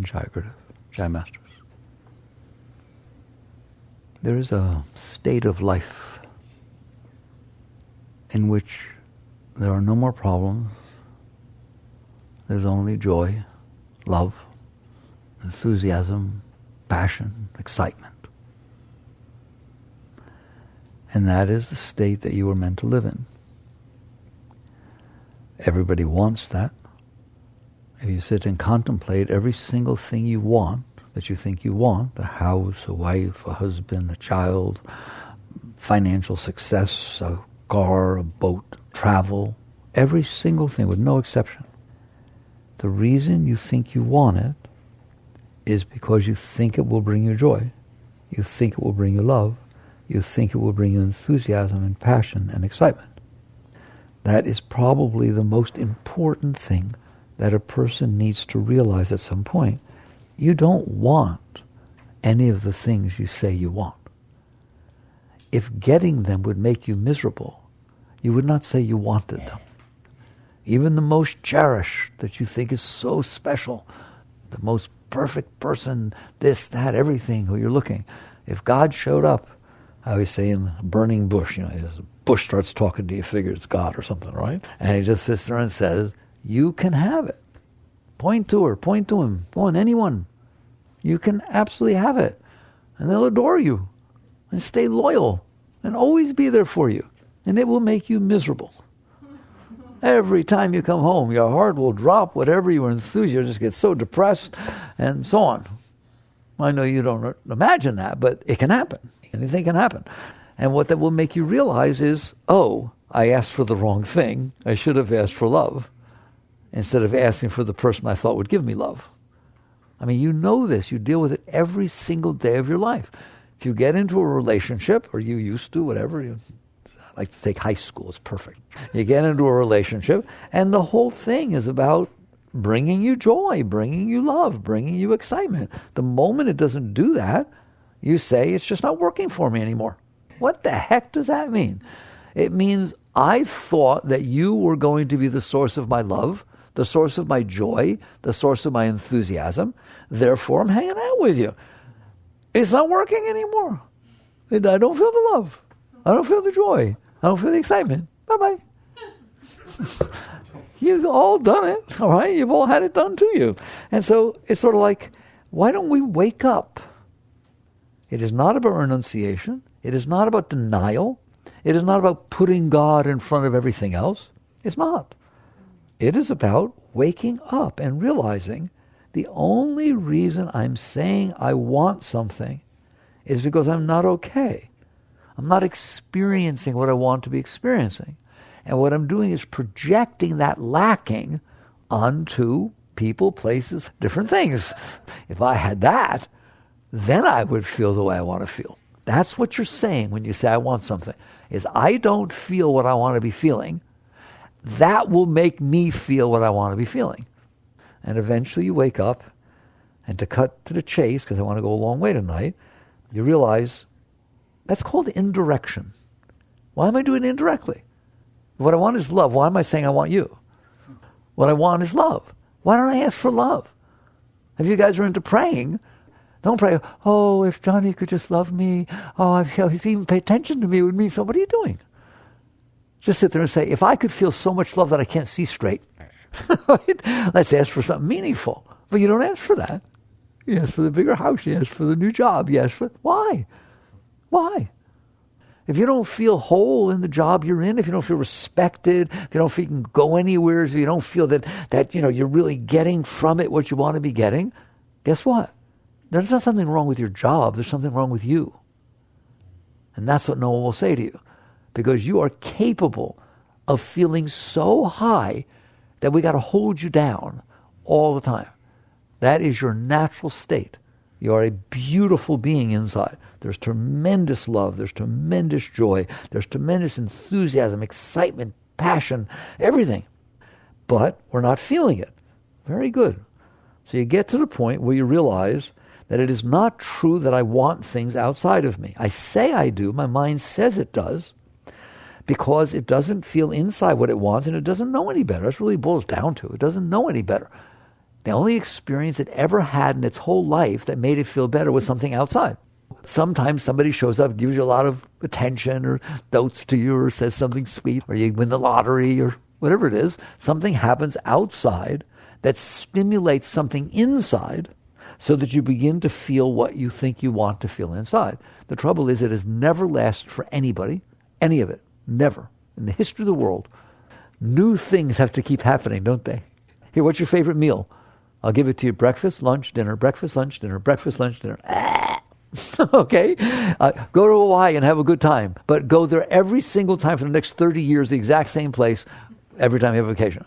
Jai Gurudev, Jai Masters. There is a state of life in which there are no more problems. There's only joy, love, enthusiasm, passion, excitement. And that is the state that you were meant to live in. Everybody wants that. If you sit and contemplate every single thing you want, that you think you want, a house, a wife, a husband, a child, financial success, a car, a boat, travel, every single thing with no exception. The reason you think you want it is because you think it will bring you joy. You think it will bring you love. You think it will bring you enthusiasm and passion and excitement. That is probably the most important thing that a person needs to realize at some point. You don't want any of the things you say you want. If getting them would make you miserable, you would not say you wanted them. Even the most cherished that you think is so special, the most perfect person, this, that, everything, who you're looking. If God showed up, I always say in a burning bush, the bush starts talking to you, figure it's God or something, right? And he just sits there and says, you can have it. Point to her, point to him, point anyone. You can absolutely have it. And they'll adore you and stay loyal and always be there for you. And it will make you miserable. Every time you come home, your heart will drop, whatever you were enthused, you'll just get so depressed and so on. I know you don't imagine that, but it can happen. Anything can happen. And what that will make you realize is, oh, I asked for the wrong thing. I should have asked for love instead of asking for the person I thought would give me love. I mean, you know this. You deal with it every single day of your life. If you get into a relationship, or you used to, whatever, I like to take high school, it's perfect. You get into a relationship, and the whole thing is about bringing you joy, bringing you love, bringing you excitement. The moment it doesn't do that, you say, it's just not working for me anymore. What the heck does that mean? It means I thought that you were going to be the source of my love, the source of my joy, the source of my enthusiasm. Therefore, I'm hanging out with you. It's not working anymore. I don't feel the love. I don't feel the joy. I don't feel the excitement. Bye-bye. You've all done it, all right? You've all had it done to you. And so it's sort of like, why don't we wake up? It is not about renunciation. It is not about denial. It is not about putting God in front of everything else. It's not. It is about waking up and realizing the only reason I'm saying I want something is because I'm not okay. I'm not experiencing what I want to be experiencing. And what I'm doing is projecting that lacking onto people, places, different things. If I had that, then I would feel the way I want to feel. That's what you're saying when you say I want something, is I don't feel what I want to be feeling. That will make me feel what I want to be feeling. And eventually you wake up, and to cut to the chase, because I want to go a long way tonight, you realize that's called indirection. Why am I doing it indirectly? What I want is love. Why am I saying I want you? What I want is love. Why don't I ask for love? If you guys are into praying, don't pray, oh, if Johnny could just love me, oh, if he'd even pay attention to me, it would mean so. What are you doing? Just sit there and say, if I could feel so much love that I can't see straight, let's ask for something meaningful. But you don't ask for that. You ask for the bigger house. You ask for the new job. You ask for, why? Why? If you don't feel whole in the job you're in, if you don't feel respected, if you don't feel you can go anywhere, if you don't feel that you're really getting from it what you want to be getting, guess what? There's not something wrong with your job. There's something wrong with you. And that's what no one will say to you. Because you are capable of feeling so high that we got to hold you down all the time. That is your natural state. You are a beautiful being inside. There's tremendous love. There's tremendous joy. There's tremendous enthusiasm, excitement, passion, everything. But we're not feeling it. Very good. So you get to the point where you realize that it is not true that I want things outside of me. I say I do. My mind says it does. Because it doesn't feel inside what it wants and it doesn't know any better. That's what it really boils down to. It doesn't know any better. The only experience it ever had in its whole life that made it feel better was something outside. Sometimes somebody shows up, gives you a lot of attention, or dotes to you, or says something sweet, or you win the lottery, or whatever it is. Something happens outside that stimulates something inside so that you begin to feel what you think you want to feel inside. The trouble is it has never lasted for anybody, any of it, never. In the history of the world, new things have to keep happening, don't they? Here, what's your favorite meal? I'll give it to you: breakfast, lunch, dinner, breakfast, lunch, dinner, breakfast, lunch, dinner. Okay? Go to Hawaii and have a good time, but go there every single time for the next 30 years, the exact same place, every time you have a vacation.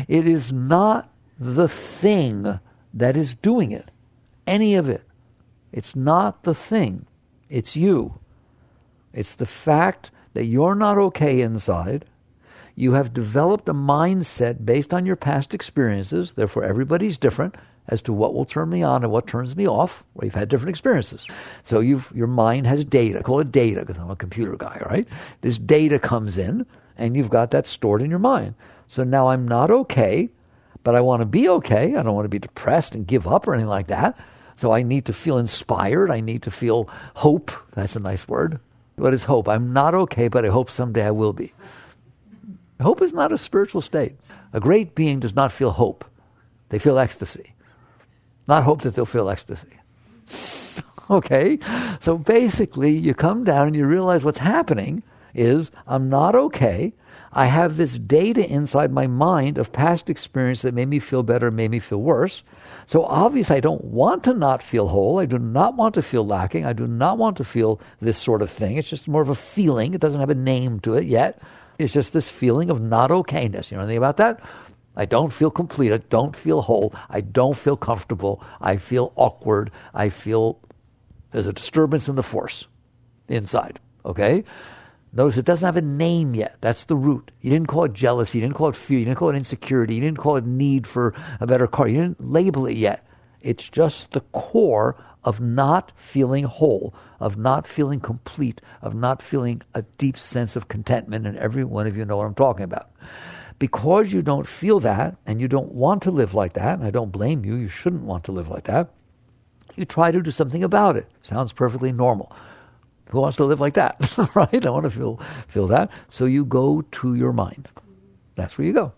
It is not the thing that is doing it, any of it. It's not the thing. It's you. It's the fact that you're not okay inside. You have developed a mindset based on your past experiences. Therefore, everybody's different as to what will turn me on and what turns me off. Well, you've had different experiences. So your mind has data. I call it data because I'm a computer guy, right? This data comes in, and you've got that stored in your mind. So now I'm not okay, but I want to be okay. I don't want to be depressed and give up or anything like that. So I need to feel inspired. I need to feel hope. That's a nice word. What is hope? I'm not okay, but I hope someday I will be. Hope is not a spiritual state. A great being does not feel hope. They feel ecstasy. Not hope that they'll feel ecstasy. Okay? So basically, you come down and you realize what's happening is I'm not okay. I have this data inside my mind of past experience that made me feel better, made me feel worse. So obviously I don't want to not feel whole. I do not want to feel lacking. I do not want to feel this sort of thing. It's just more of a feeling. It doesn't have a name to it yet. It's just this feeling of not okayness. You know anything about that? I don't feel complete. I don't feel whole. I don't feel comfortable. I feel awkward. I feel there's a disturbance in the force inside. Okay? Notice it doesn't have a name yet. That's the root. You didn't call it jealousy. You didn't call it fear. You didn't call it insecurity. You didn't call it need for a better car. You didn't label it yet. It's just the core of not feeling whole, of not feeling complete, of not feeling a deep sense of contentment. And every one of you know what I'm talking about. Because you don't feel that, and you don't want to live like that, and I don't blame you, you shouldn't want to live like that, you try to do something about it. Sounds perfectly normal. Who wants to live like that, right? I want to feel that. So you go to your mind. That's where you go.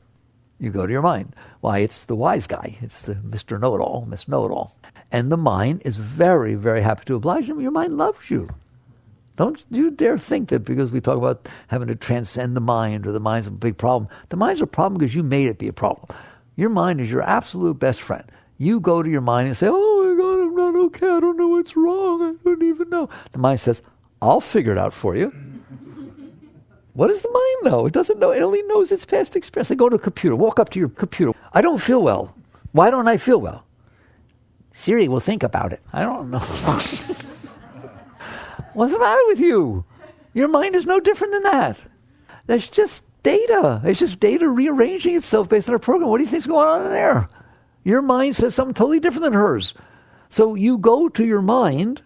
You go to your mind. Why, it's the wise guy. It's the Mr. Know-it-all, Miss Know-it-all. And the mind is very, very happy to oblige you. Your mind loves you. Don't you dare think that because we talk about having to transcend the mind or the mind's a big problem. The mind's a problem because you made it be a problem. Your mind is your absolute best friend. You go to your mind and say, oh my God, I'm not okay. I don't know what's wrong. I don't even know. The mind says, I'll figure it out for you. What does the mind know? It doesn't know. It only knows its past experience. Like, go to a computer. Walk up to your computer. I don't feel well. Why don't I feel well? Siri will think about it. I don't know. What's the matter with you? Your mind is no different than that. That's just data. It's just data rearranging itself based on a program. What do you think's going on in there? Your mind says something totally different than hers. So you go to your mind.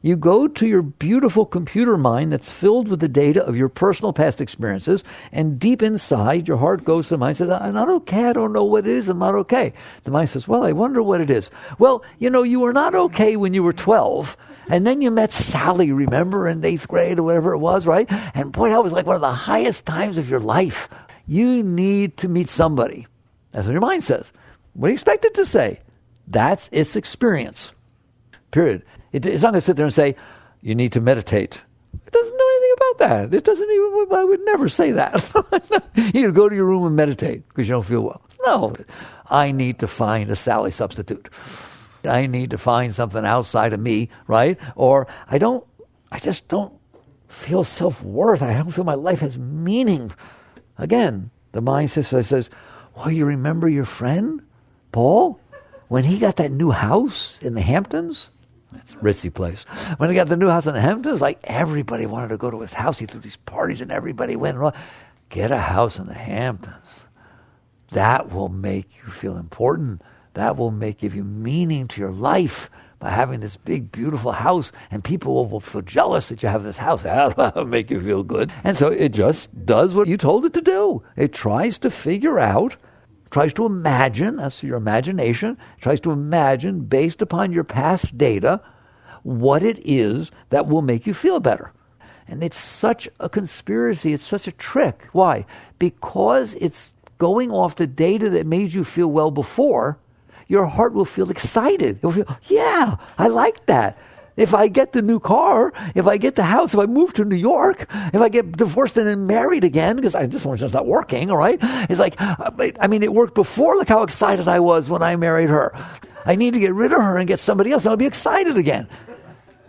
You go to your beautiful computer mind that's filled with the data of your personal past experiences, and deep inside, your heart goes to the mind and says, I'm not okay, I don't know what it is, I'm not okay. The mind says, well, I wonder what it is. Well, you were not okay when you were 12, and then you met Sally, remember, in 8th grade or whatever it was, right? And boy, that was like one of the highest times of your life. You need to meet somebody. That's what your mind says. What do you expect it to say? That's its experience. Period. It's not going to sit there and say, you need to meditate. It doesn't know anything about that. It doesn't even, I would never say that. You need to go to your room and meditate because you don't feel well. No, I need to find a Sally substitute. I need to find something outside of me, right? Or I just don't feel self-worth. I don't feel my life has meaning. Again, the mind says, well, you remember your friend, Paul? When he got that new house in the Hamptons? It's a ritzy place. When he got the new house in the Hamptons, like everybody wanted to go to his house. He threw these parties and everybody went. Get a house in the Hamptons. That will make you feel important. That will give you meaning to your life by having this big, beautiful house. And people will feel jealous that you have this house. That'll make you feel good. And so it just does what you told it to do. It tries to figure out tries to imagine, that's your imagination, tries to imagine based upon your past data what it is that will make you feel better. And it's such a conspiracy, it's such a trick. Why? Because it's going off the data that made you feel well before. Your heart will feel excited. It'll feel, yeah, I like that. If I get the new car, if I get the house, if I move to New York, if I get divorced and then married again, because this one's just not working, all right? It's like, I mean, it worked before. Look how excited I was when I married her. I need to get rid of her and get somebody else, and I'll be excited again.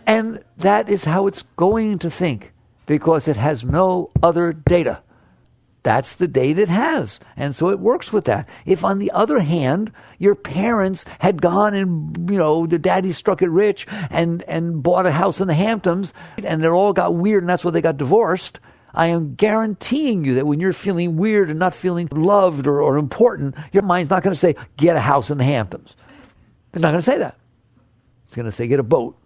And that is how it's going to think, because it has no other data. That's the data it has. And so it works with that. If, on the other hand, your parents had gone and, the daddy struck it rich and bought a house in the Hamptons, and they all got weird, and that's why they got divorced, I am guaranteeing you that when you're feeling weird and not feeling loved or important, your mind's not going to say, get a house in the Hamptons. It's not going to say that. It's going to say, get a boat.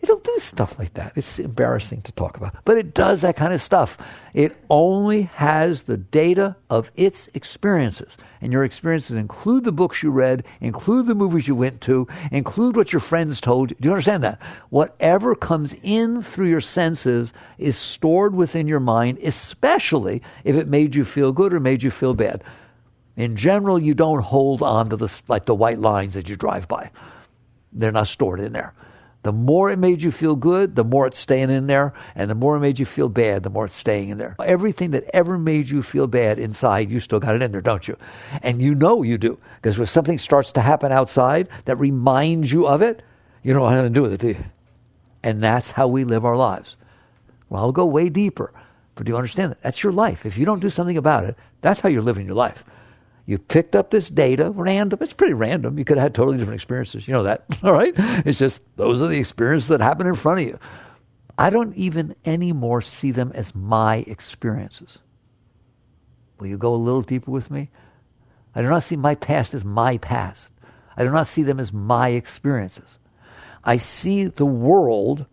It'll do stuff like that. It's embarrassing to talk about. But it does that kind of stuff. It only has the data of its experiences. And your experiences include the books you read, include the movies you went to, include what your friends told you. Do you understand that? Whatever comes in through your senses is stored within your mind, especially if it made you feel good or made you feel bad. In general, you don't hold on to the white lines that you drive by. They're not stored in there. The more it made you feel good, the more it's staying in there. And the more it made you feel bad, the more it's staying in there. Everything that ever made you feel bad inside, you still got it in there, don't you? And you know you do. Because if something starts to happen outside that reminds you of it, you don't have nothing to do with it, do you? And that's how we live our lives. Well, I'll go way deeper. But do you understand that? That's your life. If you don't do something about it, that's how you're living your life. You picked up this data, random. It's pretty random. You could have had totally different experiences. You know that, all right? It's just those are the experiences that happen in front of you. I don't even anymore see them as my experiences. Will you go a little deeper with me? I do not see my past as my past. I do not see them as my experiences. I see the world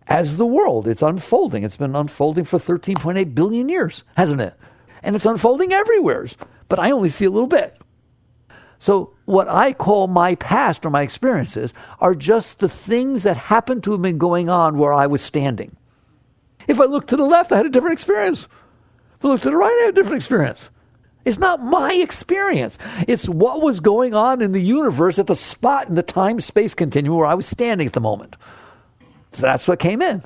as the world. It's unfolding. It's been unfolding for 13.8 billion years, hasn't it? And it's unfolding everywhere. But I only see a little bit. So what I call my past or my experiences are just the things that happen to have been going on where I was standing. If I look to the left, I had a different experience. If I look to the right, I had a different experience. It's not my experience. It's what was going on in the universe at the spot in the time-space continuum where I was standing at the moment. So that's what came in.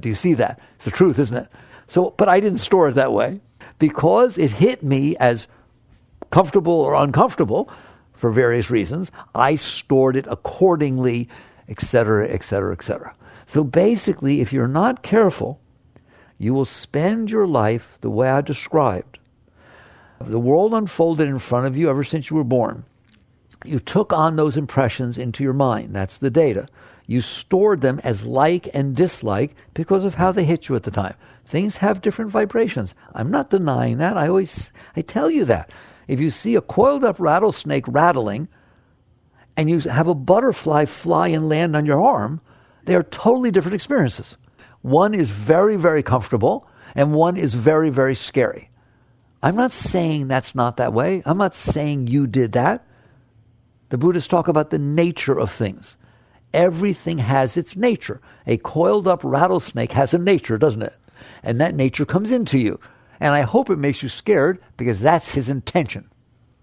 Do you see that? It's the truth, isn't it? So, but I didn't store it that way. Because it hit me as comfortable or uncomfortable for various reasons, I stored it accordingly, etc., etc., etc. So basically, if you're not careful, you will spend your life the way I described. The world unfolded in front of you ever since you were born. You took on those impressions into your mind. That's the data. You stored them as like and dislike because of how they hit you at the time. Things have different vibrations. I'm not denying that. I tell you that. If you see a coiled up rattlesnake rattling and you have a butterfly fly and land on your arm, they are totally different experiences. One is very, very comfortable and one is very, very scary. I'm not saying that's not that way. I'm not saying you did that. The Buddhists talk about the nature of things. Everything has its nature. A coiled up rattlesnake has a nature, doesn't it? And that nature comes into you. And I hope it makes you scared because that's his intention.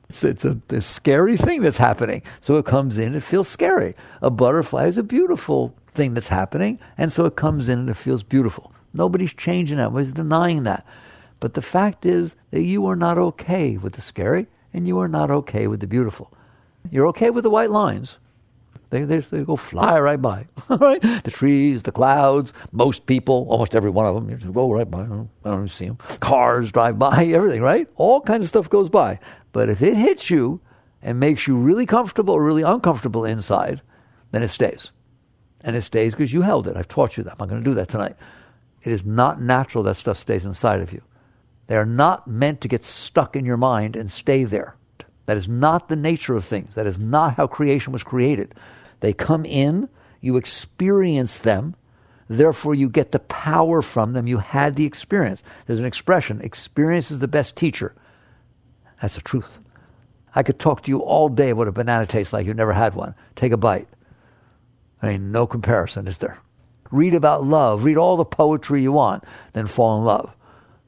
It's a scary thing that's happening. So it comes in, it feels scary. A butterfly is a beautiful thing that's happening. And so it comes in and it feels beautiful. Nobody's changing that. Nobody's denying that. But the fact is that you are not okay with the scary and you are not okay with the beautiful. You're okay with the white lines. They go fly right by. Right? The trees, the clouds, most people, almost every one of them, you just go right by. I don't even see them. Cars drive by, everything, right? All kinds of stuff goes by. But if it hits you and makes you really comfortable or really uncomfortable inside, then it stays. And it stays because you held it. I've taught you that. I'm not going to do that tonight. It is not natural that stuff stays inside of you. They are not meant to get stuck in your mind and stay there. That is not the nature of things. That is not how creation was created. They come in, you experience them, therefore you get the power from them. You had the experience. There's an expression, experience is the best teacher. That's the truth. I could talk to you all day what a banana tastes like. You've never had one. Take a bite. I mean, no comparison, is there? Read about love. Read all the poetry you want. Then fall in love.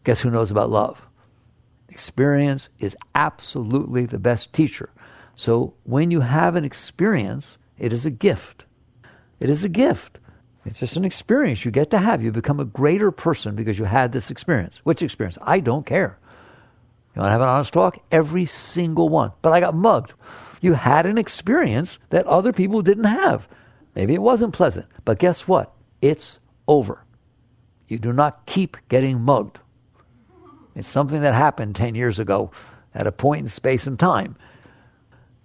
Guess who knows about love? Experience is absolutely the best teacher. So when you have an experience, it is a gift. It is a gift. It's just an experience you get to have. You become a greater person because you had this experience. Which experience? I don't care. You want to have an honest talk? Every single one. But I got mugged. You had an experience that other people didn't have. Maybe it wasn't pleasant. But guess what? It's over. You do not keep getting mugged. It's something that happened 10 years ago at a point in space and time.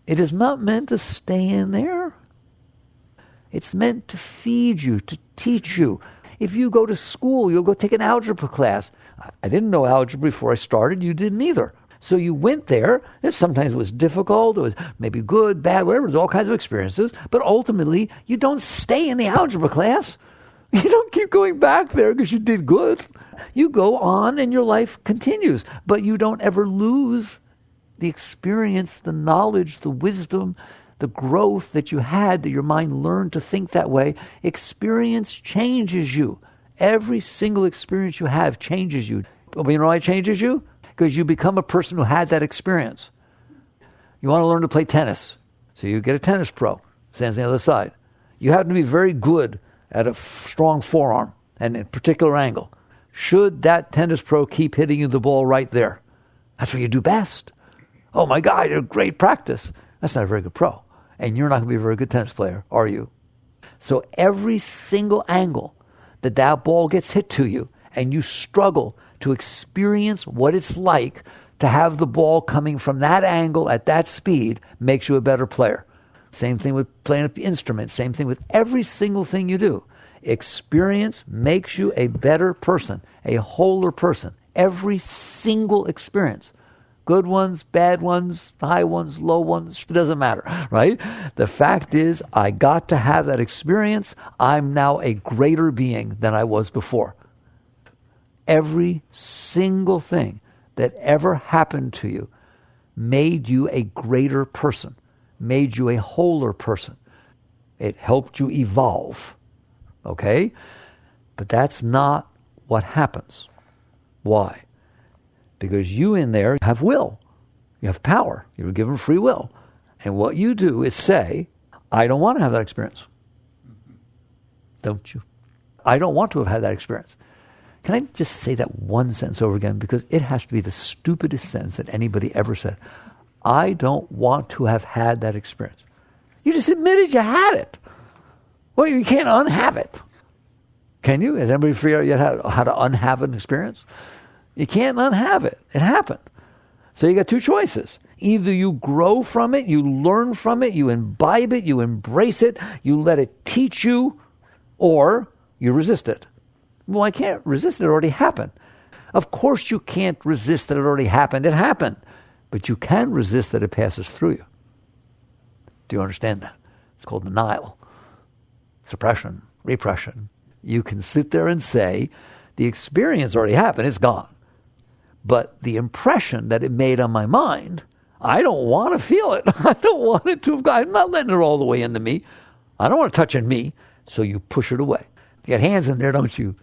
It is not meant to stay in there. It's meant to feed you, to teach you. If you go to school, you'll go take an algebra class. I didn't know algebra before I started. You didn't either. So you went there. Sometimes it was difficult. It was maybe good, bad, whatever. There's all kinds of experiences. But ultimately, you don't stay in the algebra class. You don't keep going back there because you did good. You go on and your life continues. But you don't ever lose the experience, the knowledge, the wisdom, the growth that you had, that your mind learned to think that way. Experience changes you. Every single experience you have changes you. But you know why it changes you? Because you become a person who had that experience. You want to learn to play tennis. So you get a tennis pro, stands on the other side. You happen to be very good at a strong forearm and a particular angle. Should that tennis pro keep hitting you the ball right there? That's what you do best. Oh my God, you're great practice. That's not a very good pro. And you're not going to be a very good tennis player, are you? So every single angle that ball gets hit to you, and you struggle to experience what it's like to have the ball coming from that angle at that speed, makes you a better player. Same thing with playing an instrument. Same thing with every single thing you do. Experience makes you a better person, a wholer person. Every single experience. Good ones, bad ones, high ones, low ones, it doesn't matter, right? The fact is, I got to have that experience. I'm now a greater being than I was before. Every single thing that ever happened to you made you a greater person, made you a wholer person. It helped you evolve, okay? But that's not what happens. Why? Because you in there have will. You have power. You were given free will. And what you do is say, I don't want to have that experience. Don't you? I don't want to have had that experience. Can I just say that one sentence over again? Because it has to be the stupidest sentence that anybody ever said. I don't want to have had that experience. You just admitted you had it. Well, you can't unhave it. Can you? Has anybody figured out yet how to unhave an experience? You can't unhave it. It happened. So you got two choices. Either you grow from it, you learn from it, you imbibe it, you embrace it, you let it teach you, or you resist it. Well, I can't resist it. It already happened. Of course you can't resist that it already happened. It happened. But you can resist that it passes through you. Do you understand that? It's called denial, suppression, repression. You can sit there and say, the experience already happened, it's gone. But the impression that it made on my mind, I don't want to feel it. I don't want it to have gone. I'm not letting it all the way into me. I don't want it touching me. So you push it away. You got hands in there, don't you?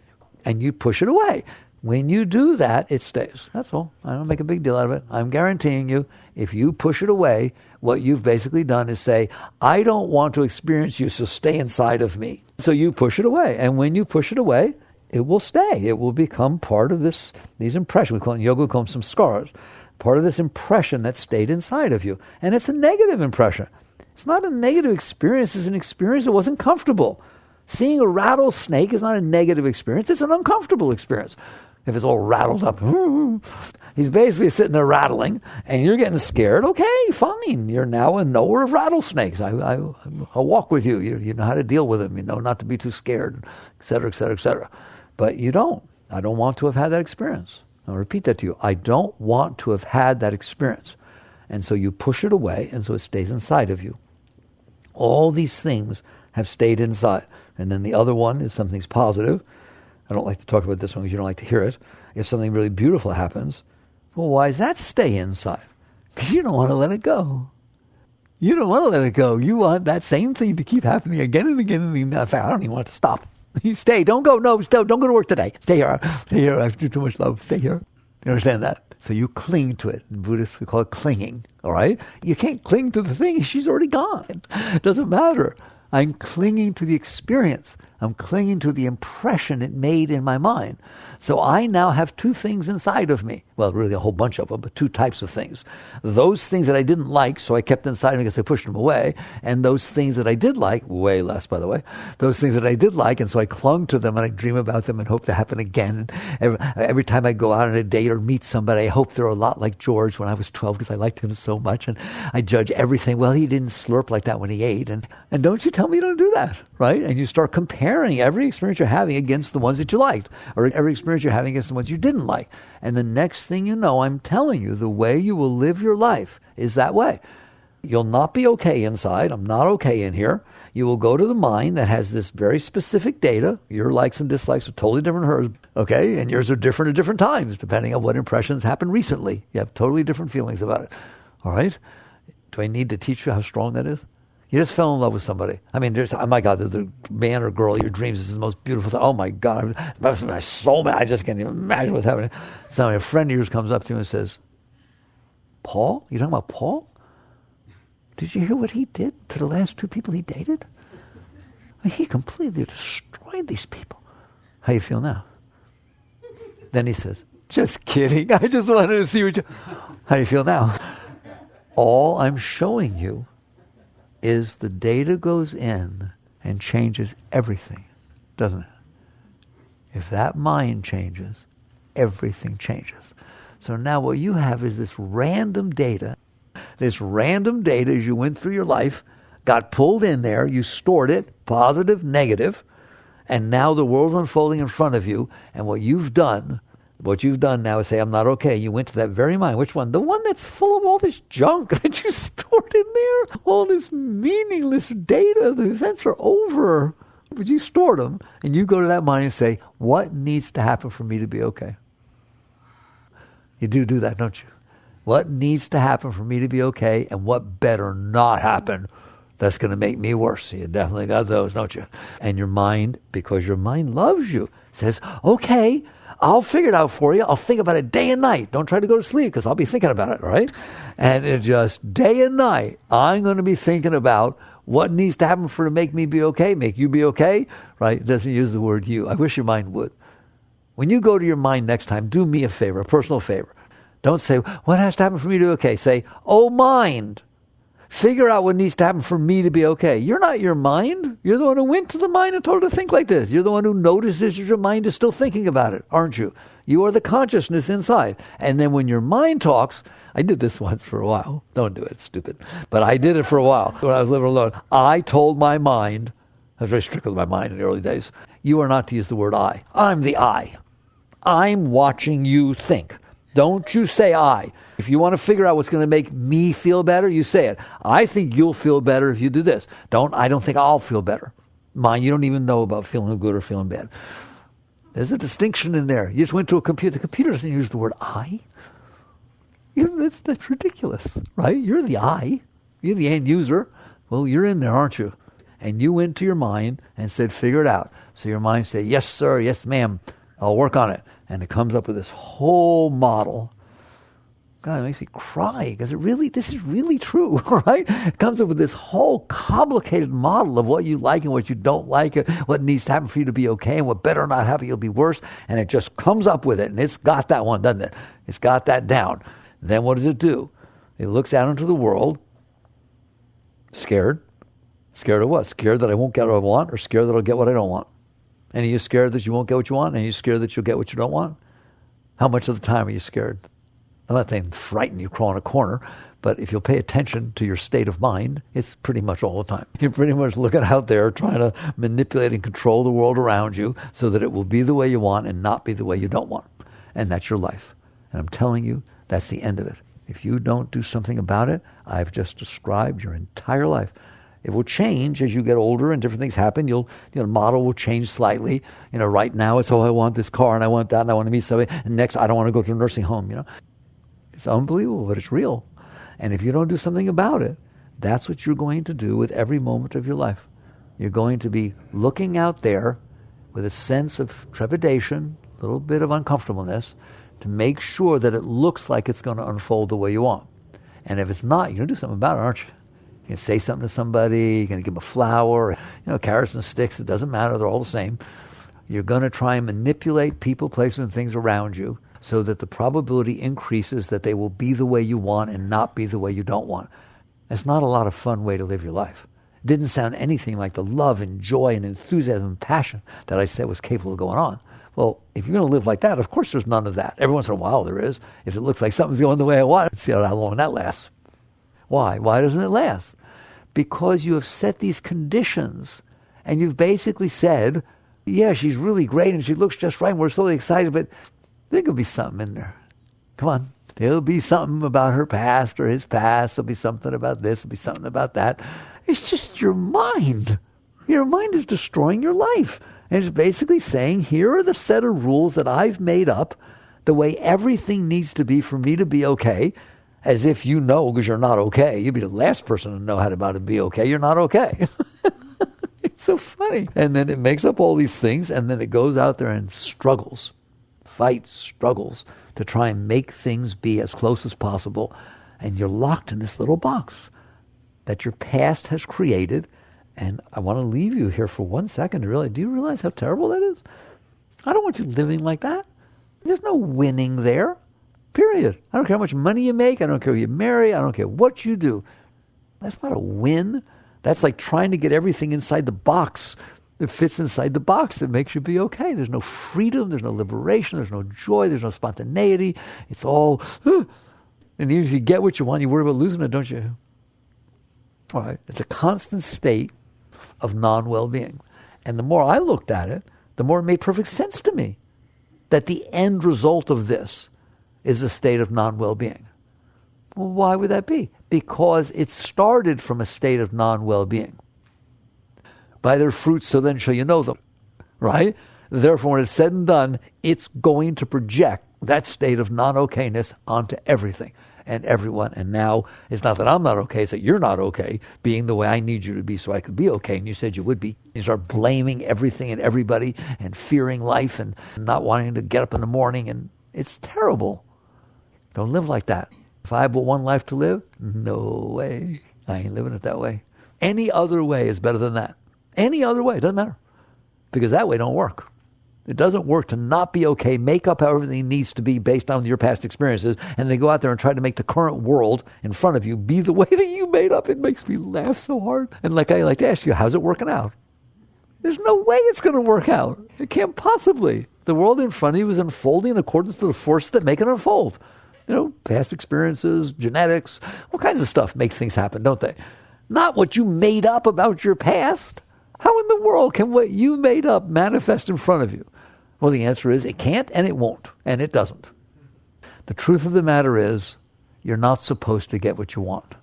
And you push it away. When you do that, it stays. That's all. I don't make a big deal out of it. I'm guaranteeing you, if you push it away, what you've basically done is say, I don't want to experience you, so stay inside of me. So you push it away. And when you push it away, it will stay. It will become part of these impressions. We call it in yoga, we call them some scars. Part of this impression that stayed inside of you. And it's a negative impression. It's not a negative experience. It's an experience that wasn't comfortable. Seeing a rattlesnake is not a negative experience. It's an uncomfortable experience. If it's all rattled up, he's basically sitting there rattling, and you're getting scared. Okay, fine. You're now a knower of rattlesnakes. I'll walk with you. You know how to deal with them. You know not to be too scared, et cetera, et cetera, et cetera. But you don't. I don't want to have had that experience. I'll repeat that to you. I don't want to have had that experience. And so you push it away, and so it stays inside of you. All these things have stayed inside. And then the other one is something's positive. I don't like to talk about this one because you don't like to hear it. If something really beautiful happens, well, why does that stay inside? Because you don't want to let it go. You don't want to let it go. You want that same thing to keep happening again and again and again. In fact, I don't even want it to stop. You stay. Don't go. No, stay. Don't go to work today. Stay here. Stay here. I have too much love. Stay here. You understand that? So you cling to it. In Buddhists, we call it clinging. All right? You can't cling to the thing. She's already gone. It doesn't matter. I'm clinging to the experience. I'm clinging to the impression it made in my mind. So I now have two things inside of me. Well, really a whole bunch of them, but two types of things. Those things that I didn't like, so I kept inside of me because I pushed them away. And those things that I did like, way less, by the way, those things that I did like, and so I clung to them and I dream about them and hope to happen again. And every time I go out on a date or meet somebody, I hope they're a lot like George when I was 12 because I liked him so much. And I judge everything. Well, he didn't slurp like that when he ate. And don't you tell me you don't do that, right? And you start comparing every experience you're having against the ones that you liked, or every experience you're having against the ones you didn't like. And the next thing you know, I'm telling you, the way you will live your life is that way. You'll not be okay inside. I'm not okay in here. You will go to the mind that has this very specific data. Your likes and dislikes are totally different from hers, okay? And yours are different at different times, depending on what impressions happened recently. You have totally different feelings about it, all right? Do I need to teach you how strong that is? You just fell in love with somebody. I mean, oh my God, the man or girl of your dreams is the most beautiful thing. Oh my God, my soulmate, I just can't even imagine what's happening. So a friend of yours comes up to you and says, Paul? You talking about Paul? Did you hear what he did to the last two people he dated? I mean, he completely destroyed these people. How you feel now? Then he says, just kidding. I just wanted to see what you... How do you feel now? All I'm showing you is the data goes in and changes everything, doesn't it? If that mind changes, everything changes. So now what you have is this random data. This random data as you went through your life, got pulled in there, you stored it, positive, negative, and now the world's unfolding in front of you, and what you've done now is say, I'm not okay. You went to that very mind. Which one? The one that's full of all this junk that you stored in there. All this meaningless data. The events are over. But you stored them. And you go to that mind and say, what needs to happen for me to be okay? You do that, don't you? What needs to happen for me to be okay? And what better not happen that's going to make me worse? You definitely got those, don't you? And your mind, because your mind loves you, says, okay, I'll figure it out for you. I'll think about it day and night. Don't try to go to sleep because I'll be thinking about it, right? And it just day and night, I'm going to be thinking about what needs to happen to make me be okay, make you be okay, right? It doesn't use the word you. I wish your mind would. When you go to your mind next time, do me a favor, a personal favor. Don't say, what has to happen for me to be okay? Say, oh mind, figure out what needs to happen for me to be okay. You're not your mind. You're the one who went to the mind and told it to think like this. You're the one who notices your mind is still thinking about it, aren't you? You are the consciousness inside. And then when your mind talks, I did this once for a while. Don't do it, it's stupid. But I did it for a while when I was living alone. I told my mind, I was very strict with my mind in the early days, you are not to use the word I. I'm the I. I'm watching you think. Don't you say I. If you want to figure out what's going to make me feel better, you say it. I think you'll feel better if you do this. I don't think I'll feel better. Mine, you don't even know about feeling good or feeling bad. There's a distinction in there. You just went to a computer. The computer doesn't use the word I. That's ridiculous, right? You're the I. You're the end user. Well, you're in there, aren't you? And you went to your mind and said, figure it out. So your mind said, yes, sir, yes, ma'am, I'll work on it. And it comes up with this whole model. God, it makes me cry because this is really true, right? It comes up with this whole complicated model of what you like and what you don't like, what needs to happen for you to be okay, and what better not happen, you'll be worse. And it just comes up with it, and it's got that one, doesn't it? It's got that down. Then what does it do? It looks out into the world, scared. Scared of what? Scared that I won't get what I want, or scared that I'll get what I don't want? And are you scared that you won't get what you want? And are you scared that you'll get what you don't want? How much of the time are you scared? I'm not saying frighten you, crawl in a corner, but if you'll pay attention to your state of mind, it's pretty much all the time. You're pretty much looking out there trying to manipulate and control the world around you so that it will be the way you want and not be the way you don't want. And that's your life. And I'm telling you, that's the end of it. If you don't do something about it, I've just described your entire life. It will change as you get older and different things happen. The model will change slightly. Right now it's, I want this car and I want that and I want to meet somebody. And next, I don't want to go to a nursing home, It's unbelievable, but it's real. And if you don't do something about it, that's what you're going to do with every moment of your life. You're going to be looking out there with a sense of trepidation, a little bit of uncomfortableness, to make sure that it looks like it's going to unfold the way you want. And if it's not, you're going to do something about it, aren't you? You're going to say something to somebody, you're going to give them a flower, carrots and sticks, it doesn't matter, they're all the same. You're going to try and manipulate people, places, and things around you so that the probability increases that they will be the way you want and not be the way you don't want. It's not a lot of fun way to live your life. It didn't sound anything like the love and joy and enthusiasm and passion that I said was capable of going on. Well, if you're going to live like that, of course there's none of that. Every once in a while there is. If it looks like something's going the way I want, let's see how long that lasts. Why? Why doesn't it last? Because you have set these conditions and you've basically said, yeah, she's really great and she looks just right and we're so excited, but there could be something in there. Come on. There'll be something about her past or his past. There'll be something about this. There'll be something about that. It's just your mind. Your mind is destroying your life. And it's basically saying, here are the set of rules that I've made up, the way everything needs to be for me to be okay, as if you know because you're not okay. You'd be the last person to know how to be okay. You're not okay. It's so funny. And then it makes up all these things, and then it goes out there and struggles, fights, struggles, to try and make things be as close as possible. And you're locked in this little box that your past has created. And I want to leave you here for 1 second to realize, do you realize how terrible that is? I don't want you living like that. There's no winning there, period. I don't care how much money you make. I don't care who you marry. I don't care what you do. That's not a win. That's like trying to get everything inside the box that fits inside the box that makes you be okay. There's no freedom. There's no liberation. There's no joy. There's no spontaneity. It's all, and even if you get what you want, you worry about losing it, don't you? All right. It's a constant state of non-well-being. And the more I looked at it, the more it made perfect sense to me that the end result of this is a state of non-well-being. Well, why would that be? Because it started from a state of non-well-being. By their fruits, so then shall you know them. Right? Therefore, when it's said and done, it's going to project that state of non-okayness onto everything and everyone. And now, it's not that I'm not okay, it's that you're not okay, being the way I need you to be so I could be okay. And you said you would be. You start blaming everything and everybody and fearing life and not wanting to get up in the morning. And it's terrible. Don't live like that. If I have but one life to live, no way. I ain't living it that way. Any other way is better than that. Any other way, it doesn't matter. Because that way don't work. It doesn't work to not be okay, make up how everything needs to be based on your past experiences, and then go out there and try to make the current world in front of you be the way that you made up. It makes me laugh so hard. And like I like to ask you, how's it working out? There's no way it's going to work out. It can't possibly. The world in front of you is unfolding in accordance to the forces that make it unfold. Past experiences, genetics, all kinds of stuff make things happen, don't they? Not what you made up about your past. How in the world can what you made up manifest in front of you? Well, the answer is it can't and it won't, and it doesn't. The truth of the matter is you're not supposed to get what you want.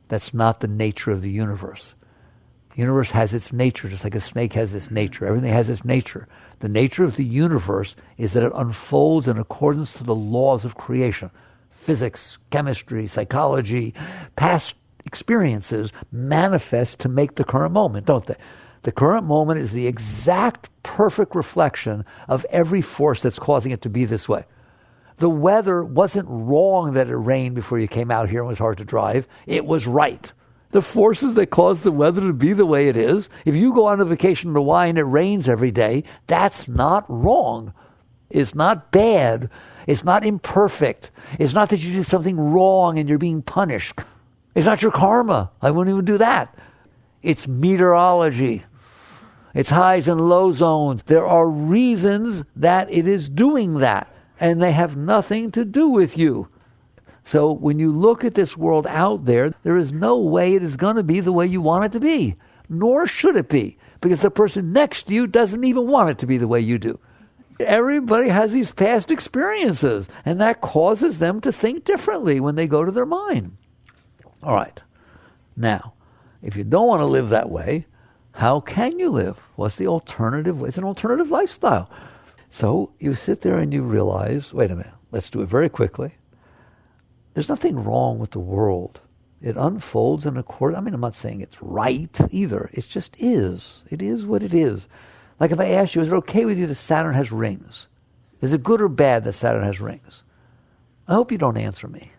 That's not the nature of the universe. The universe has its nature, just like a snake has its nature. Everything has its nature. The nature of the universe is that it unfolds in accordance to the laws of creation. Physics, chemistry, psychology, past experiences manifest to make the current moment, don't they? The current moment is the exact perfect reflection of every force that's causing it to be this way. The weather wasn't wrong that it rained before you came out here and it was hard to drive. It was right. The forces that cause the weather to be the way it is, if you go on a vacation to Hawaii and it rains every day, that's not wrong. It's not bad. It's not imperfect. It's not that you did something wrong and you're being punished. It's not your karma. I wouldn't even do that. It's meteorology. It's highs and low zones. There are reasons that it is doing that, and they have nothing to do with you. So when you look at this world out there, there is no way it is going to be the way you want it to be, nor should it be, because the person next to you doesn't even want it to be the way you do. Everybody has these past experiences, and that causes them to think differently when they go to their mind. All right. Now, if you don't want to live that way, how can you live? What's the alternative? It's an alternative lifestyle. So you sit there and you realize, wait a minute, let's do it very quickly. There's nothing wrong with the world. It unfolds in accord. I mean, I'm not saying it's right either. It just is. It is what it is. Like if I ask you, is it okay with you that Saturn has rings? Is it good or bad that Saturn has rings? I hope you don't answer me.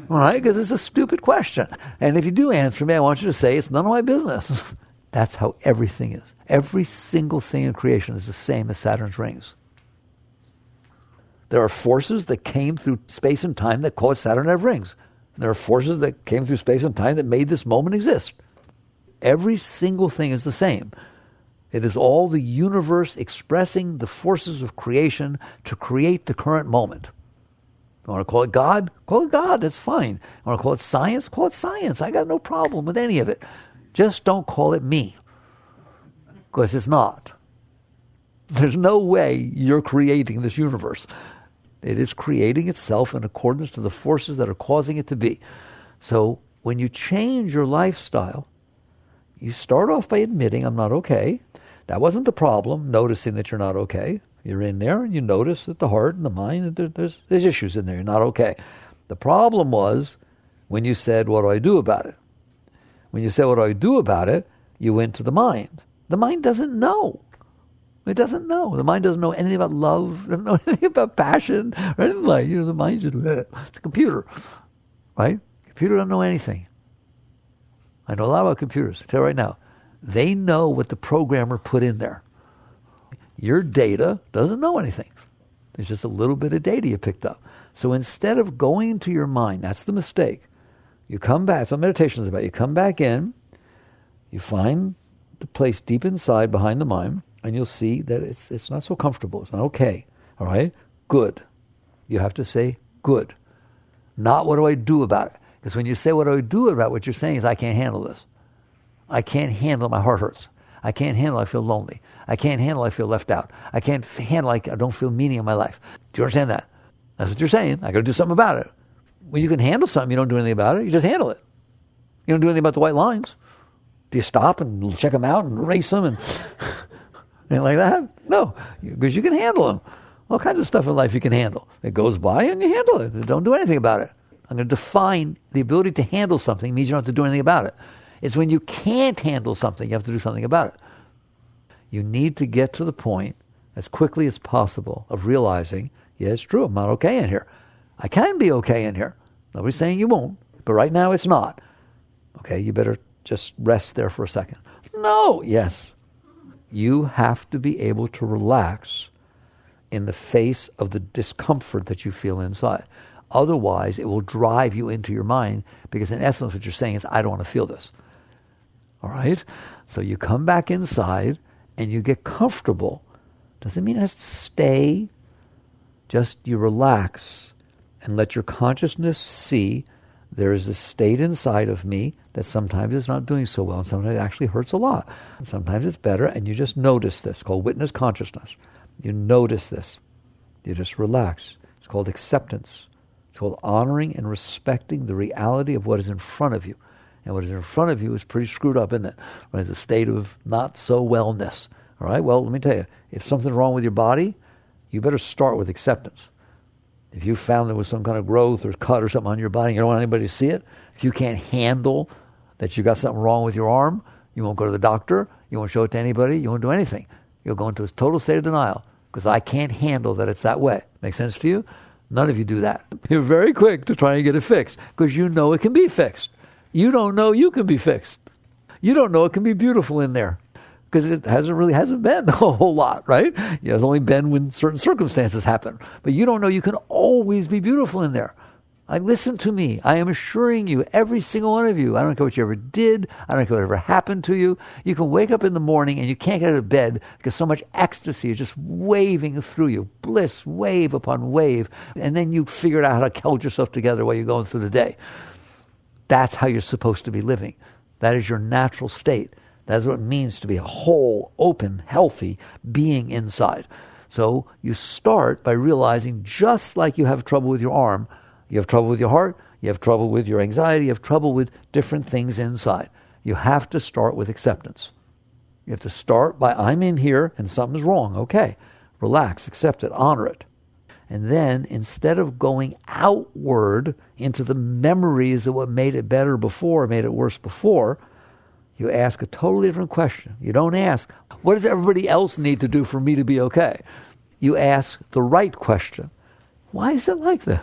All right? Because it's a stupid question. And if you do answer me, I want you to say, it's none of my business. That's how everything is. Every single thing in creation is the same as Saturn's rings. There are forces that came through space and time that caused Saturn to have rings. There are forces that came through space and time that made this moment exist. Every single thing is the same. It is all the universe expressing the forces of creation to create the current moment. You want to call it God? Call it God, that's fine. You want to call it science? Call it science. I got no problem with any of it. Just don't call it me. Because it's not. There's no way you're creating this universe. It is creating itself in accordance to the forces that are causing it to be. So when you change your lifestyle, you start off by admitting, I'm not okay. That wasn't the problem, noticing that you're not okay. You're in there and you notice that the heart and the mind, there's issues in there. You're not okay. The problem was when you said, what do I do about it? When you said, what do I do about it? You went to the mind. The mind doesn't know. It doesn't know. The mind doesn't know anything about love, doesn't know anything about passion, or anything like, the mind just, it's a computer, right? Computer doesn't know anything. I know a lot about computers. I tell you right now, they know what the programmer put in there. Your data doesn't know anything. There's just a little bit of data you picked up. So instead of going to your mind, that's the mistake. You come back, that's what meditation is about. You come back in, you find the place deep inside behind the mind, and you'll see that it's not so comfortable. It's not okay. All right? Good. You have to say good. Not what do I do about it? Because when you say what do I do about it, what you're saying is I can't handle this. I can't handle my heart hurts. I can't handle I feel lonely. I can't handle I feel left out. I can't handle I don't feel meaning in my life. Do you understand that? That's what you're saying. I got to do something about it. When you can handle something, you don't do anything about it. You just handle it. You don't do anything about the white lines. Do you stop and check them out and erase them and anything like that? No, because you can handle them. All kinds of stuff in life you can handle. It goes by and you handle it. Don't do anything about it. I'm going to define the ability to handle something means you don't have to do anything about it. It's when you can't handle something, you have to do something about it. You need to get to the point as quickly as possible of realizing, yeah, it's true, I'm not okay in here. I can be okay in here. Nobody's saying you won't, but right now it's not. Okay, you better just rest there for a second. No, yes. You have to be able to relax in the face of the discomfort that you feel inside. Otherwise, it will drive you into your mind because in essence what you're saying is, I don't want to feel this. All right? So you come back inside and you get comfortable. Doesn't mean it has to stay. Just you relax and let your consciousness see there is a state inside of me that sometimes is not doing so well and sometimes it actually hurts a lot. And sometimes it's better and you just notice this. It's called witness consciousness. You notice this. You just relax. It's called acceptance. It's called honoring and respecting the reality of what is in front of you. And what is in front of you is pretty screwed up, isn't it? It's a state of not so wellness. All right? Well, let me tell you, if something's wrong with your body, you better start with acceptance. If you found there was some kind of growth or cut or something on your body and you don't want anybody to see it, if you can't handle that you got something wrong with your arm, you won't go to the doctor, you won't show it to anybody, you won't do anything. You'll go into a total state of denial because I can't handle that it's that way. Make sense to you? None of you do that. You're very quick to try and get it fixed because you know it can be fixed. You don't know you can be fixed. You don't know it can be beautiful in there because it hasn't been a whole lot, right? It's only been when certain circumstances happen. But you don't know you can always be beautiful in there. Listen to me. I am assuring you, every single one of you, I don't care what you ever did, I don't care what ever happened to you, you can wake up in the morning and you can't get out of bed because so much ecstasy is just waving through you, bliss, wave upon wave, and then you figured out how to hold yourself together while you're going through the day. That's how you're supposed to be living. That is your natural state. That is what it means to be a whole, open, healthy being inside. So you start by realizing just like you have trouble with your arm, you have trouble with your heart, you have trouble with your anxiety, you have trouble with different things inside. You have to start with acceptance. You have to start by, I'm in here and something's wrong. Okay, relax, accept it, honor it. And then instead of going outward into the memories of what made it better before, made it worse before, you ask a totally different question. You don't ask, what does everybody else need to do for me to be okay? You ask the right question. Why is it like this?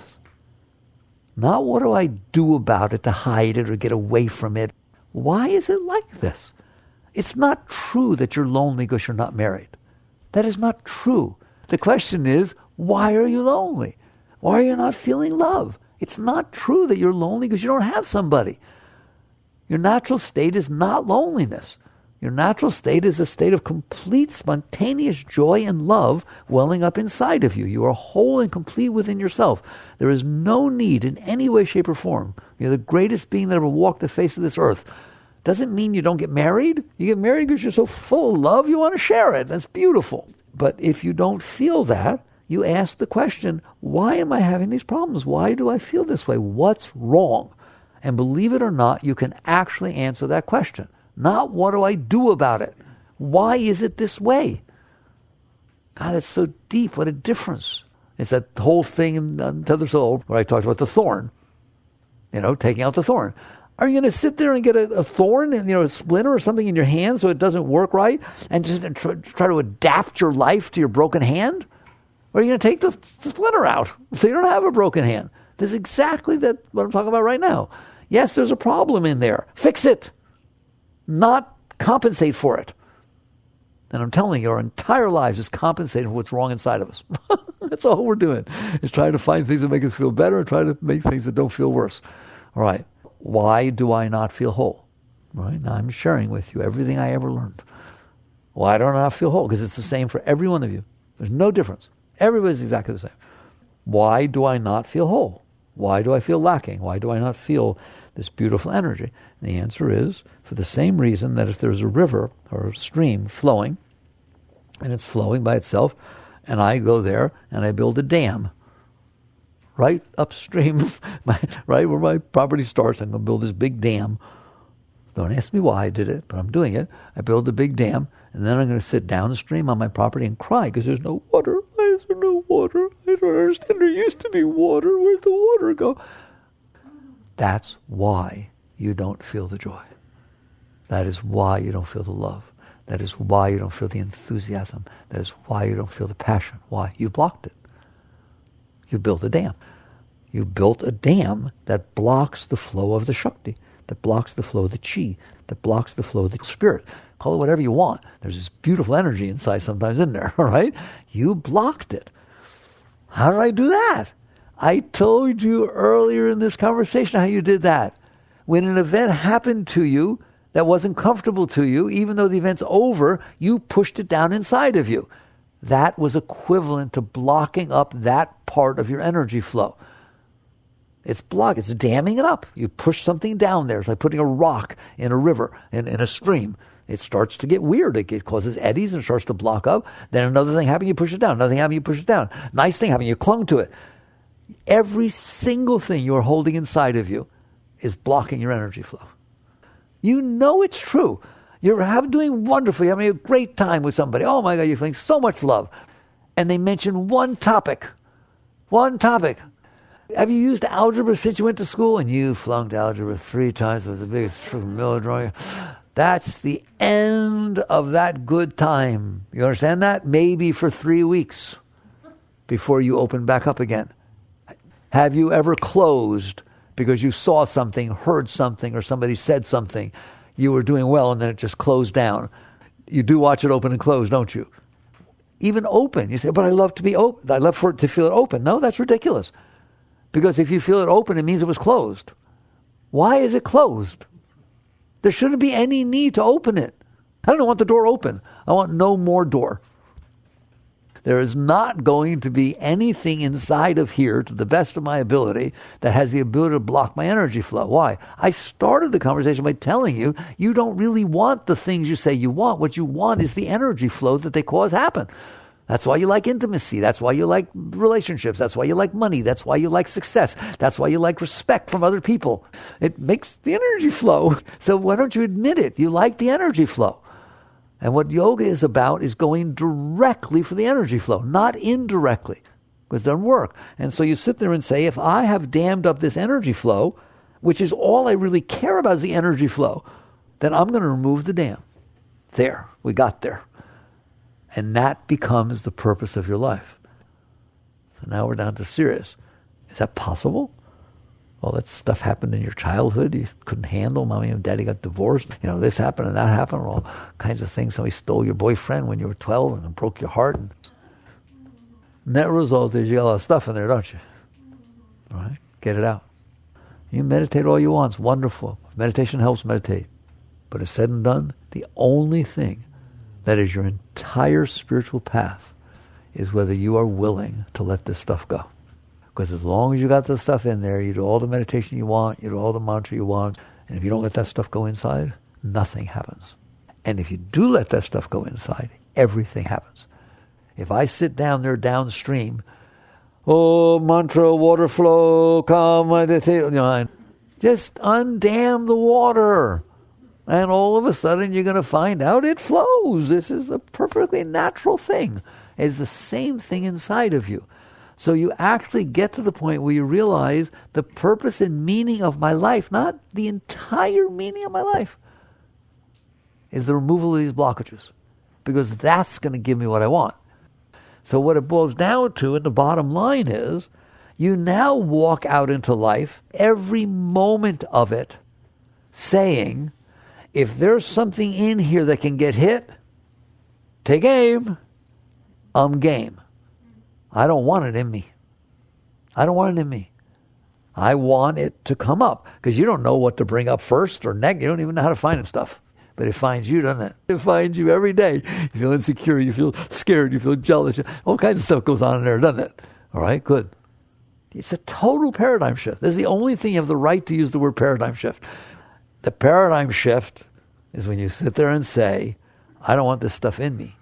Not what do I do about it to hide it or get away from it. Why is it like this? It's not true that you're lonely because you're not married. That is not true. The question is, why are you lonely? Why are you not feeling love? It's not true that you're lonely because you don't have somebody. Your natural state is not loneliness. Your natural state is a state of complete, spontaneous joy and love welling up inside of you. You are whole and complete within yourself. There is no need in any way, shape, or form. You're the greatest being that ever walked the face of this earth. Doesn't mean you don't get married. You get married because you're so full of love, you want to share it. That's beautiful. But if you don't feel that, you ask the question, why am I having these problems? Why do I feel this way? What's wrong? And believe it or not, you can actually answer that question. Not what do I do about it? Why is it this way? God, it's so deep. What a difference. It's that whole thing in Untethered Soul where I talked about the thorn. Taking out the thorn. Are you going to sit there and get a thorn, and a splinter or something in your hand so it doesn't work right, and just try to adapt your life to your broken hand? Or are you going to take the splinter out so you don't have a broken hand? This is exactly what I'm talking about right now. Yes, there's a problem in there. Fix it. Not compensate for it. And I'm telling you, our entire lives is compensating for what's wrong inside of us. That's all we're doing, is trying to find things that make us feel better and try to make things that don't feel worse. All right. Why do I not feel whole? Right? Now I'm sharing with you everything I ever learned. Why don't I not feel whole? Because it's the same for every one of you. There's no difference. Everybody's exactly the same. Why do I not feel whole? Why do I feel lacking? Why do I not feel this beautiful energy? And the answer is for the same reason that if there's a river or a stream flowing, and it's flowing by itself, and I go there and I build a dam right upstream, right where my property starts, I'm going to build this big dam. Don't ask me why I did it, but I'm doing it. I build a big dam, and then I'm going to sit downstream on my property and cry because there's no water. Why is there no water? I don't understand. There used to be water. Where'd the water go? That's why you don't feel the joy. That is why you don't feel the love. That is why you don't feel the enthusiasm. That is why you don't feel the passion. Why? You blocked it. You built a dam. You built a dam that blocks the flow of the Shakti, that blocks the flow of the Chi, that blocks the flow of the spirit. Call it whatever you want. There's this beautiful energy inside sometimes in there, all right? You blocked it. How did I do that? I told you earlier in this conversation how you did that. When an event happened to you that wasn't comfortable to you, even though the event's over, you pushed it down inside of you. That was equivalent to blocking up that part of your energy flow. It's damming it up. You push something down there. It's like putting a rock in a river, in a stream. It starts to get weird. It causes eddies and starts to block up. Then another thing happens, you push it down. Another thing happens, you push it down. Nice thing happens, you clung to it. Every single thing you are holding inside of you is blocking your energy flow. You know it's true. You're doing wonderfully, you're having a great time with somebody. Oh my God, you're feeling so much love. And they mention one topic. One topic. Have you used algebra since you went to school? And you flunked algebra 3 times. It was the biggest melodrama. That's the end of that good time. You understand that? Maybe for 3 weeks before you open back up again. Have you ever closed because you saw something, heard something, or somebody said something? You were doing well and then it just closed down. You do watch it open and close, don't you? Even open. You say, but I love to be open. I love for it to feel it open. No, that's ridiculous. Because if you feel it open, it means it was closed. Why is it closed? There shouldn't be any need to open it. I don't want the door open. I want no more door. There is not going to be anything inside of here, to the best of my ability, that has the ability to block my energy flow. Why? I started the conversation by telling you, you don't really want the things you say you want. What you want is the energy flow that they cause happen. That's why you like intimacy. That's why you like relationships. That's why you like money. That's why you like success. That's why you like respect from other people. It makes the energy flow. So why don't you admit it? You like the energy flow. And what yoga is about is going directly for the energy flow, not indirectly. because it doesn't work. And so you sit there and say, if I have dammed up this energy flow, which is all I really care about is the energy flow, then I'm going to remove the dam. There, we got there. And that becomes the purpose of your life. So now we're down to serious. Is that possible? Well, that stuff happened in your childhood. You couldn't handle. Mommy and daddy got divorced. This happened and that happened. All kinds of things. Somebody stole your boyfriend when you were 12 and broke your heart. And net result is you got a lot of stuff in there, don't you? All right? Get it out. You meditate all you want. It's wonderful. If meditation helps, meditate. But it's said and done, the only thing that is your entire spiritual path is whether you are willing to let this stuff go. Because as long as you got this stuff in there, you do all the meditation you want, you do all the mantra you want, and if you don't let that stuff go inside, nothing happens. And if you do let that stuff go inside, everything happens. If I sit down there downstream, mantra, water flow, calm, meditate, just undam the water. And all of a sudden you're going to find out it flows. This is a perfectly natural thing. It's the same thing inside of you. So you actually get to the point where you realize the purpose and meaning of my life, not the entire meaning of my life, is the removal of these blockages. Because that's going to give me what I want. So what it boils down to, and the bottom line is, you now walk out into life, every moment of it, saying, if there's something in here that can get hit, take aim, I'm game. I don't want it in me. I don't want it in me. I want it to come up. Because you don't know what to bring up first or next. You don't even know how to find stuff. But it finds you, doesn't it? It finds you every day. You feel insecure. You feel scared. You feel jealous. All kinds of stuff goes on in there, doesn't it? All right, good. It's a total paradigm shift. This is the only thing you have the right to use the word paradigm shift. The paradigm shift is when you sit there and say, I don't want this stuff in me.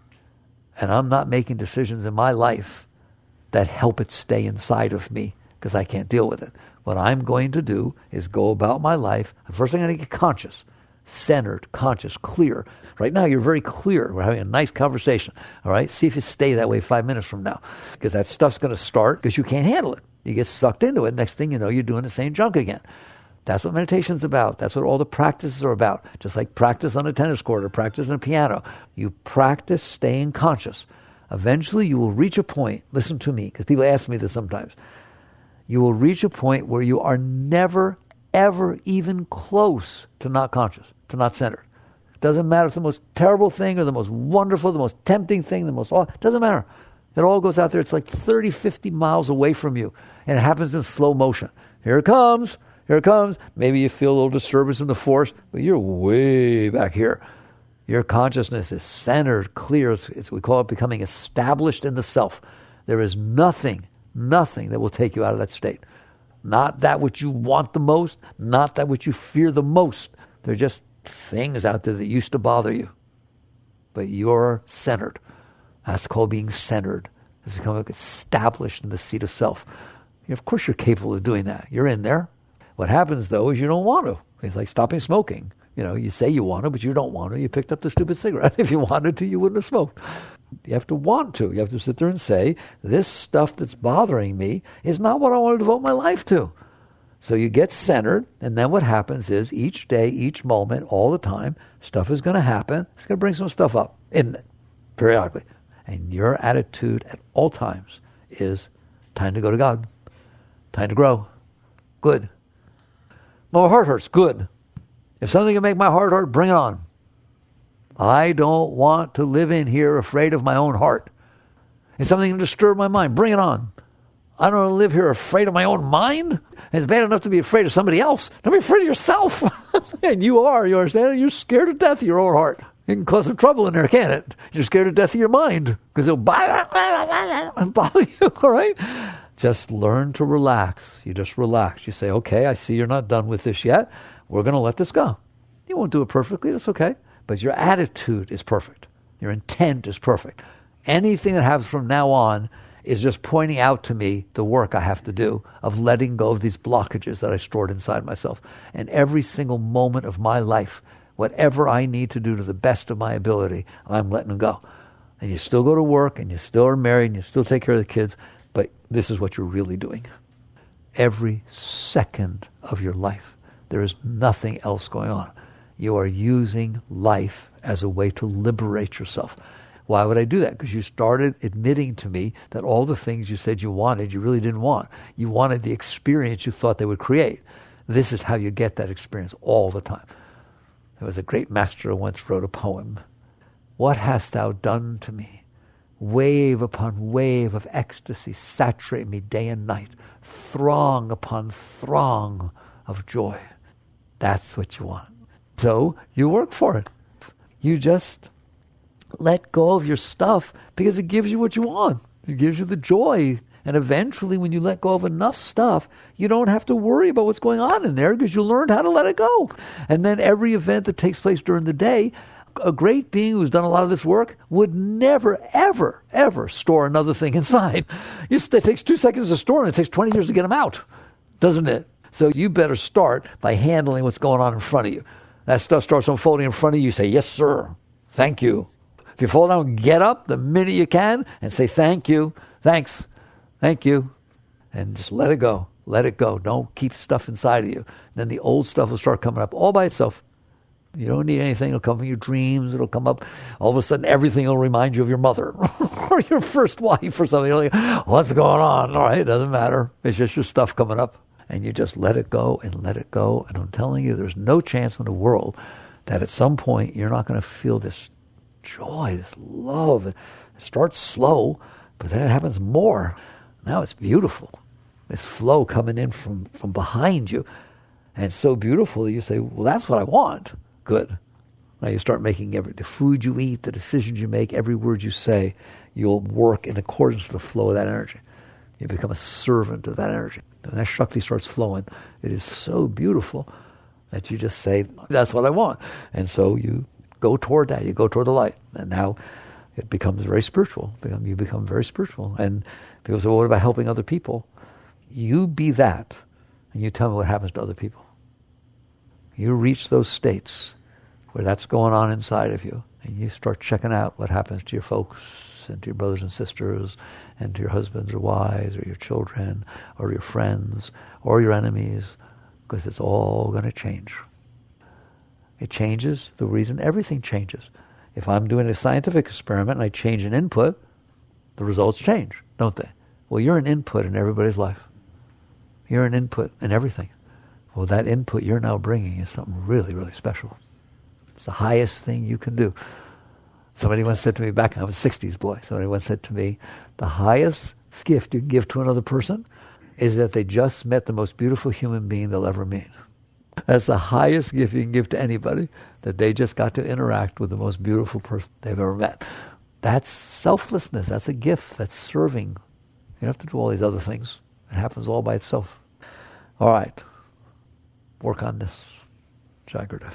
And I'm not making decisions in my life that help it stay inside of me because I can't deal with it. What I'm going to do is go about my life. First I'm going to get conscious, centered, conscious, clear. Right now you're very clear. We're having a nice conversation. All right? See if you stay that way 5 minutes from now. Because that stuff's going to start because you can't handle it. You get sucked into it. Next thing you know, you're doing the same junk again. That's what meditation's about. That's what all the practices are about. Just like practice on a tennis court or practice on a piano. You practice staying conscious. Eventually you will reach a point, listen to me, because people ask me this sometimes. You will reach a point where you are never, ever even close to not conscious, to not centered. Doesn't matter if the most terrible thing or the most wonderful, the most tempting thing, doesn't matter. It all goes out there. It's like 30, 50 miles away from you. And it happens in slow motion. Here it comes. Here it comes. Maybe you feel a little disturbance in the force, but you're way back here. Your consciousness is centered, clear. We call it becoming established in the self. There is nothing that will take you out of that state. Not that which you want the most, not that which you fear the most. They're just things out there that used to bother you. But you're centered. That's called being centered. It's becoming established in the seat of self. Of course you're capable of doing that. You're in there. What happens, though, is you don't want to. It's like stopping smoking. You say you want to, but you don't want to. You picked up the stupid cigarette. If you wanted to, you wouldn't have smoked. You have to want to. You have to sit there and say, this stuff that's bothering me is not what I want to devote my life to. So you get centered, and then what happens is each day, each moment, all the time, stuff is going to happen. It's going to bring some stuff up periodically. And your attitude at all times is time to go to God. Time to grow. Good. My heart hurts. Good. If something can make my heart hurt, bring it on. I don't want to live in here afraid of my own heart. If something can disturb my mind, bring it on. I don't want to live here afraid of my own mind. It's bad enough to be afraid of somebody else. Don't be afraid of yourself. And you understand? You're scared to death of your own heart. It can cause some trouble in there, can't it? You're scared to death of your mind because it'll bother you, all right? Just learn to relax. You just relax. You say, okay, I see you're not done with this yet. We're going to let this go. You won't do it perfectly. That's okay. But your attitude is perfect. Your intent is perfect. Anything that happens from now on is just pointing out to me the work I have to do of letting go of these blockages that I stored inside myself. And every single moment of my life, whatever I need to do to the best of my ability, I'm letting go. And you still go to work, and you still are married, and you still take care of the kids, but This is what you're really doing. Every second of your life, there is nothing else going on. You are using life as a way to liberate yourself. Why would I do that? Because you started admitting to me that all the things you said you wanted, you really didn't want. You wanted the experience you thought they would create. This is how you get that experience all the time. There was a great master who once wrote a poem. What hast thou done to me? Wave upon wave of ecstasy saturate me day and night. Throng upon throng of joy. That's what you want. So you work for it. You just let go of your stuff because it gives you what you want. It gives you the joy. And eventually when you let go of enough stuff, you don't have to worry about what's going on in there because you learned how to let it go. And then every event that takes place during the day, a great being who's done a lot of this work would never, ever, ever store another thing inside. It takes 2 seconds to store them. It takes 20 years to get them out, doesn't it? So you better start by handling what's going on in front of you. That stuff starts unfolding in front of you. You say, yes, sir. Thank you. If you fall down, get up the minute you can and say, thank you. Thanks. Thank you. And just let it go. Let it go. Don't keep stuff inside of you. Then the old stuff will start coming up all by itself. You don't need anything. It'll come from your dreams. It'll come up. All of a sudden, everything will remind you of your mother or your first wife or something. You're like, what's going on? All right, it doesn't matter. It's just your stuff coming up. And you just let it go and let it go. And I'm telling you, there's no chance in the world that at some point you're not going to feel this joy, this love. It starts slow, but then it happens more. Now it's beautiful. This flow coming in from behind you. And it's so beautiful that you say, well, that's what I want. Good. Now you start making the food you eat, the decisions you make, every word you say, you'll work in accordance with the flow of that energy. You become a servant of that energy. And that Shakti starts flowing. It is so beautiful that you just say, that's what I want. And so you go toward that. You go toward the light. And now it becomes very spiritual. You become very spiritual. And people say, well, what about helping other people? You be that, and you tell me what happens to other people. You reach those states where that's going on inside of you, and you start checking out what happens to your folks and to your brothers and sisters and to your husbands or wives or your children or your friends or your enemies, because it's all going to change. It changes the reason everything changes. If I'm doing a scientific experiment and I change an input, the results change, don't they? Well, you're an input in everybody's life. You're an input in everything. Well, that input you're now bringing is something really, really special. It's the highest thing you can do. Somebody once said to me back, I was a 60s boy, somebody once said to me, the highest gift you can give to another person is that they just met the most beautiful human being they'll ever meet. That's the highest gift you can give to anybody, that they just got to interact with the most beautiful person they've ever met. That's selflessness. That's a gift. That's serving. You don't have to do all these other things. It happens all by itself. All right. Work on this. Jagrata.